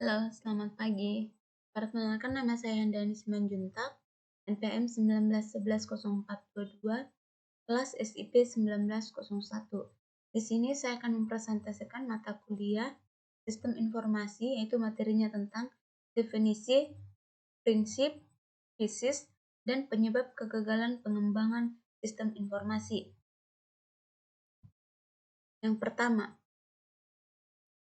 Halo, selamat pagi. Perkenalkan nama saya Handani Simanjuntak, NPM 19110422, kelas SIP 1901. Di sini saya akan mempresentasikan mata kuliah Sistem Informasi, yaitu materinya tentang definisi, prinsip, fisis, dan penyebab kegagalan pengembangan sistem informasi. Yang pertama,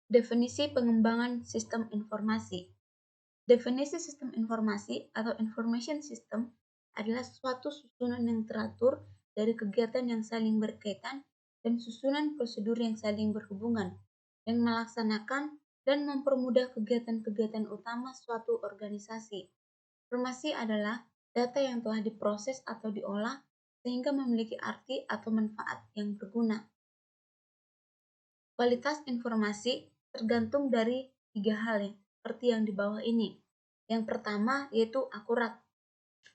definisi pengembangan sistem informasi. Definisi sistem informasi atau information system adalah suatu susunan yang teratur dari kegiatan yang saling berkaitan dan susunan prosedur yang saling berhubungan, yang melaksanakan dan mempermudah kegiatan-kegiatan utama suatu organisasi. Informasi adalah data yang telah diproses atau diolah sehingga memiliki arti atau manfaat yang berguna. Kualitas informasi tergantung dari 3 hal seperti yang di bawah ini. Yang pertama yaitu akurat.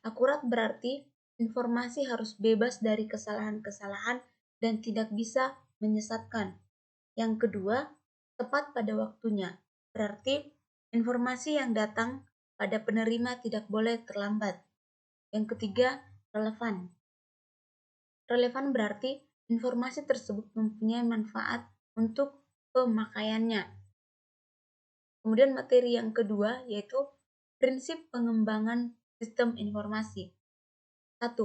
Akurat berarti informasi harus bebas dari kesalahan-kesalahan dan tidak bisa menyesatkan. Yang kedua, tepat pada waktunya. Berarti informasi yang datang pada penerima tidak boleh terlambat. Yang ketiga, relevan. Relevan berarti informasi tersebut mempunyai manfaat untuk pemakaiannya. Kemudian materi yang kedua yaitu prinsip pengembangan sistem informasi. 1.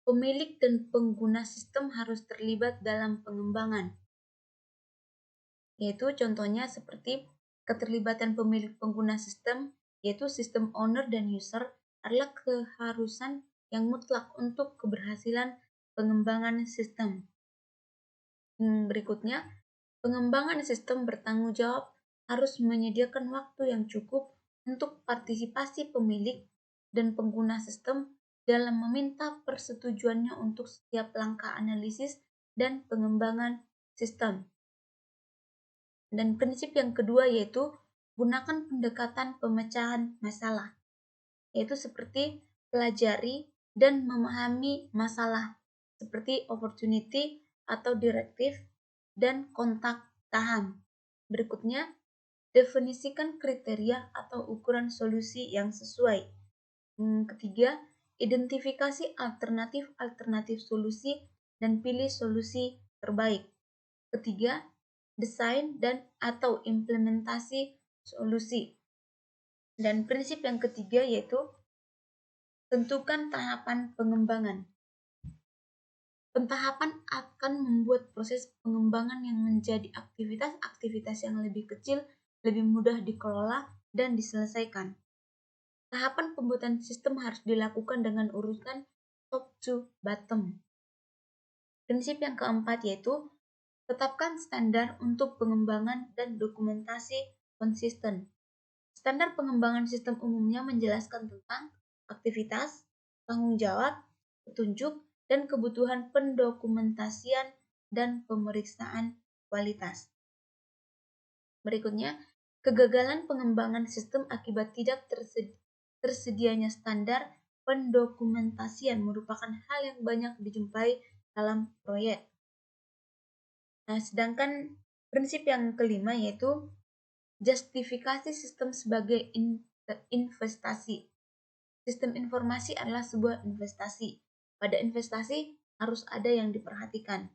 Pemilik dan pengguna sistem harus terlibat dalam pengembangan. Yaitu contohnya seperti keterlibatan pemilik pengguna sistem, yaitu sistem owner dan user adalah keharusan yang mutlak untuk keberhasilan pengembangan sistem. Berikutnya, pengembangan sistem bertanggung jawab harus menyediakan waktu yang cukup untuk partisipasi pemilik dan pengguna sistem dalam meminta persetujuannya untuk setiap langkah analisis dan pengembangan sistem. Dan prinsip yang kedua yaitu gunakan pendekatan pemecahan masalah, yaitu seperti pelajari dan memahami masalah, seperti opportunity atau directive dan kontak taham. Berikutnya, definisikan kriteria atau ukuran solusi yang sesuai. Ketiga, identifikasi alternatif solusi dan pilih solusi terbaik. Ketiga, desain dan atau implementasi solusi. Dan prinsip yang ketiga yaitu tentukan tahapan pengembangan. Pentahapan akan membuat proses pengembangan yang menjadi aktivitas-aktivitas yang lebih kecil, lebih mudah dikelola dan diselesaikan. Tahapan pembuatan sistem harus dilakukan dengan urutan top to bottom. Prinsip yang keempat yaitu tetapkan standar untuk pengembangan dan dokumentasi konsisten. Standar pengembangan sistem umumnya menjelaskan tentang aktivitas, tanggung jawab, petunjuk, dan kebutuhan pendokumentasian dan pemeriksaan kualitas. Berikutnya, kegagalan pengembangan sistem akibat tidak tersedianya standar pendokumentasian merupakan hal yang banyak dijumpai dalam proyek. Nah, sedangkan prinsip yang kelima yaitu justifikasi sistem sebagai investasi. Sistem informasi adalah sebuah investasi. Pada investasi harus ada yang diperhatikan.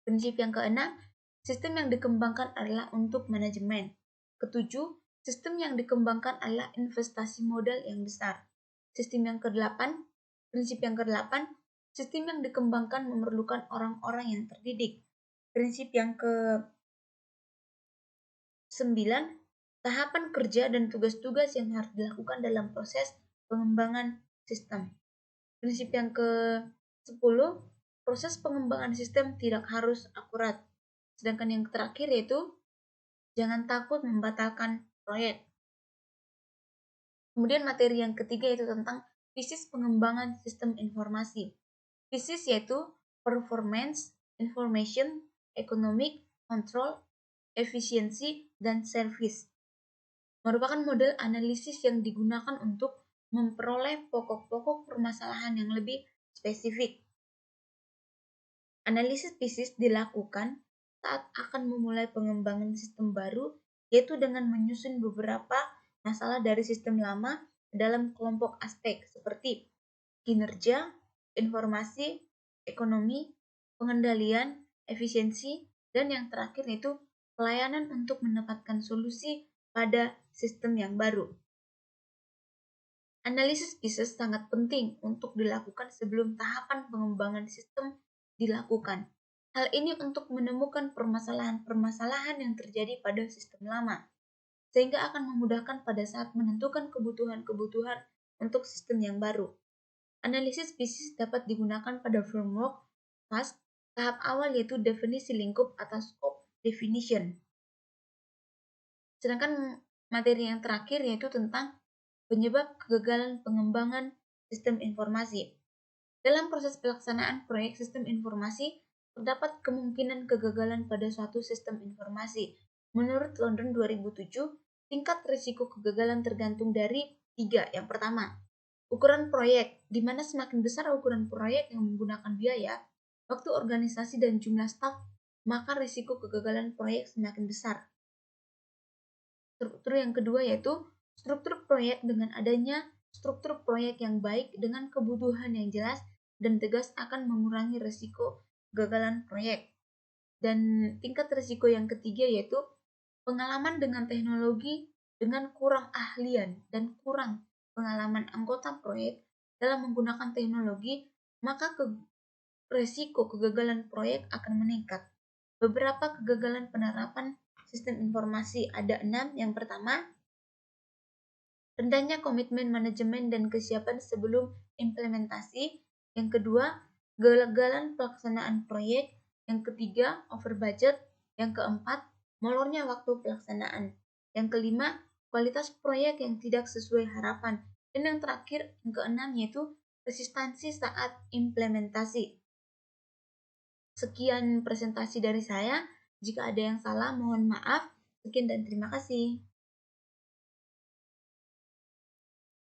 Prinsip yang keenam, sistem yang dikembangkan adalah untuk manajemen. Ketujuh, sistem yang dikembangkan adalah investasi modal yang besar. Prinsip yang kedelapan, sistem yang dikembangkan memerlukan orang-orang yang terdidik. Prinsip yang ke-9, tahapan kerja dan tugas-tugas yang harus dilakukan dalam proses pengembangan sistem. Prinsip yang ke-10, proses pengembangan sistem tidak harus akurat. Sedangkan yang terakhir yaitu jangan takut membatalkan proyek. Kemudian materi yang ketiga yaitu tentang fisis pengembangan sistem informasi. Fisis yaitu performance, information, economic, control, efisiensi, dan service. Merupakan model analisis yang digunakan untuk memperoleh pokok-pokok permasalahan yang lebih spesifik. Analisis fisis dilakukan saat akan memulai pengembangan sistem baru yaitu dengan menyusun beberapa masalah dari sistem lama dalam kelompok aspek seperti kinerja, informasi, ekonomi, pengendalian, efisiensi, dan yang terakhir yaitu pelayanan untuk mendapatkan solusi pada sistem yang baru. Analisis bisnis sangat penting untuk dilakukan sebelum tahapan pengembangan sistem dilakukan. Hal ini untuk menemukan permasalahan-permasalahan yang terjadi pada sistem lama, sehingga akan memudahkan pada saat menentukan kebutuhan-kebutuhan untuk sistem yang baru. Analisis bisnis dapat digunakan pada framework task tahap awal yaitu definisi lingkup atau scope definition. Sedangkan materi yang terakhir yaitu tentang penyebab kegagalan pengembangan sistem informasi. Dalam proses pelaksanaan proyek sistem informasi, terdapat kemungkinan kegagalan pada suatu sistem informasi. Menurut London 2007, tingkat risiko kegagalan tergantung dari 3. Yang pertama, ukuran proyek, di mana semakin besar ukuran proyek yang menggunakan biaya, waktu organisasi dan jumlah staf, maka risiko kegagalan proyek semakin besar. Struktur yang kedua yaitu struktur proyek. Dengan adanya struktur proyek yang baik dengan kebutuhan yang jelas dan tegas akan mengurangi risiko kegagalan proyek. Dan tingkat risiko yang ketiga yaitu pengalaman dengan teknologi dengan kurang ahlian dan kurang pengalaman anggota proyek dalam menggunakan teknologi, maka risiko kegagalan proyek akan meningkat. Beberapa kegagalan penerapan sistem informasi ada 6. Yang pertama, rendahnya komitmen manajemen dan kesiapan sebelum implementasi. Yang kedua, kegagalan pelaksanaan proyek. Yang ketiga, over budget. Yang keempat, molornya waktu pelaksanaan. Yang kelima, kualitas proyek yang tidak sesuai harapan. Dan yang terakhir, yang keenam, yaitu resistansi saat implementasi. Sekian presentasi dari saya. Jika ada yang salah, mohon maaf. Sekian dan terima kasih.